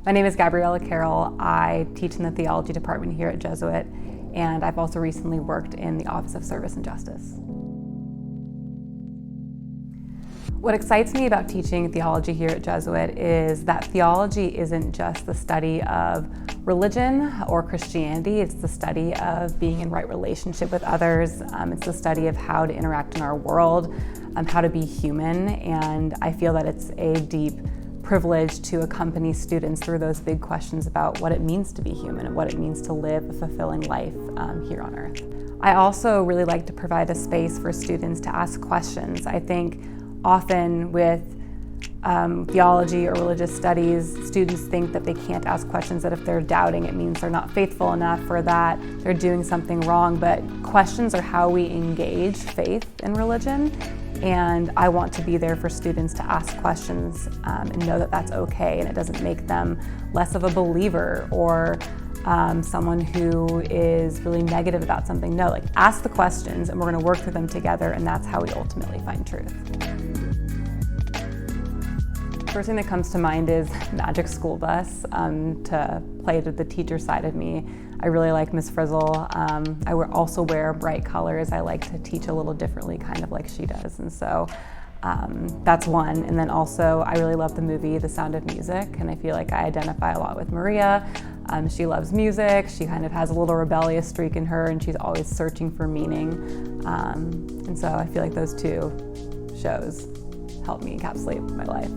My name is Gabriella Carroll. I teach in the Theology department here at Jesuit, and I've also recently worked in the Office of Service and Justice. What excites me about teaching theology here at Jesuit is that theology isn't just the study of religion or Christianity, it's the study of being in right relationship with others. It's the study of how to interact in our world, how to be human, and I feel that it's a deep privilege to accompany students through those big questions about what it means to be human and what it means to live a fulfilling life here on earth. I also really like to provide a space for students to ask questions. I think often with theology or religious studies, students think that they can't ask questions, that if they're doubting, it means they're not faithful enough or that they're doing something wrong. But questions are how we engage faith in religion. And I want to be there for students to ask questions and know that that's okay, and it doesn't make them less of a believer or someone who is really negative about something. No, like, ask the questions and we're going to work through them together, and that's how we ultimately find truth. First thing that comes to mind is Magic School Bus. To play to the teacher side of me, I really like Miss Frizzle. I also wear bright colors. I like to teach a little differently, kind of like she does, and so that's one. And then also, I really love the movie The Sound of Music, and I feel like I identify a lot with Maria. She loves music. She kind of has a little rebellious streak in her, and she's always searching for meaning. And so I feel like those two shows help me encapsulate my life.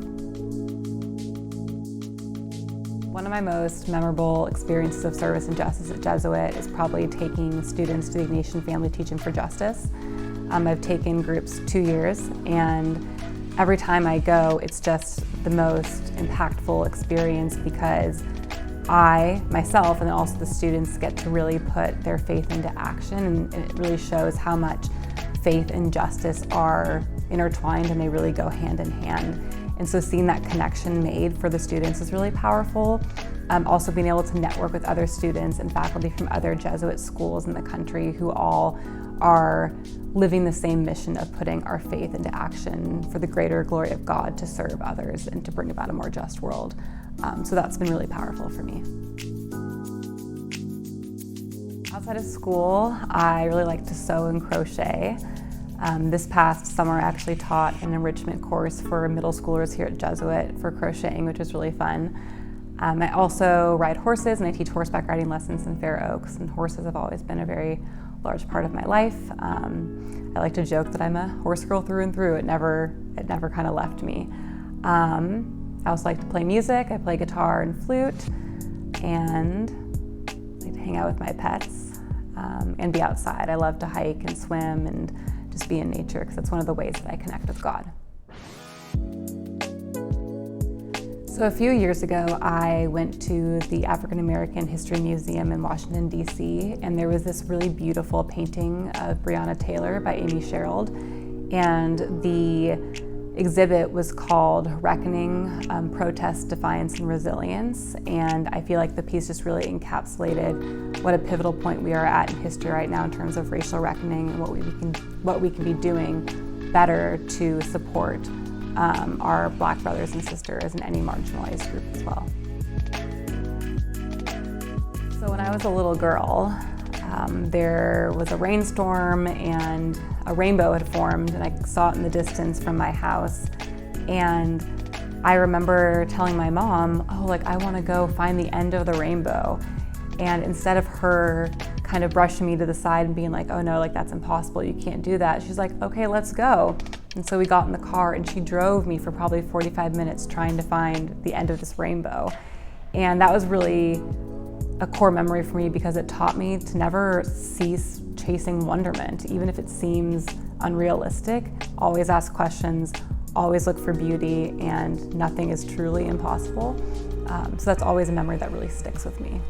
One of my most memorable experiences of service and justice at Jesuit is probably taking students to the Ignatian Family Teaching for Justice. I've taken groups 2 years, and every time I go, it's just the most impactful experience because I, myself, and then also the students get to really put their faith into action, and it really shows how much faith and justice are intertwined and they really go hand in hand. And so seeing that connection made for the students is really powerful. Also being able to network with other students and faculty from other Jesuit schools in the country who all are living the same mission of putting our faith into action for the greater glory of God, to serve others and to bring about a more just world. So that's been really powerful for me. Outside of school, I really like to sew and crochet. This past summer, I actually taught an enrichment course for middle schoolers here at Jesuit for crocheting, which was really fun. I also ride horses, and I teach horseback riding lessons in Fair Oaks, and horses have always been a very large part of my life. I like to joke that I'm a horse girl through and through. It never kind of left me. I also like to play music. I play guitar and flute, and I like to hang out with my pets and be outside. I love to hike and swim and just be in nature, because that's one of the ways that I connect with God. So a few years ago, I went to the African American History Museum in Washington, D.C., and there was this really beautiful painting of Breonna Taylor by Amy Sherald, and the exhibit was called Reckoning, Protest, Defiance, and Resilience, and I feel like the piece just really encapsulated what a pivotal point we are at in history right now in terms of racial reckoning and what we can be doing better to support our Black brothers and sisters and any marginalized group as well. So when I was a little girl, there was a rainstorm and a rainbow had formed, and I saw it in the distance from my house. And I remember telling my mom, I want to go find the end of the rainbow. And instead of her kind of brushing me to the side and being like, oh no, that's impossible, you can't do that, she's like, okay, let's go. And so we got in the car, and she drove me for probably 45 minutes trying to find the end of this rainbow. And that was really a core memory for me, because it taught me to never cease chasing wonderment, even if it seems unrealistic. Always ask questions, always look for beauty, and nothing is truly impossible. So that's always a memory that really sticks with me.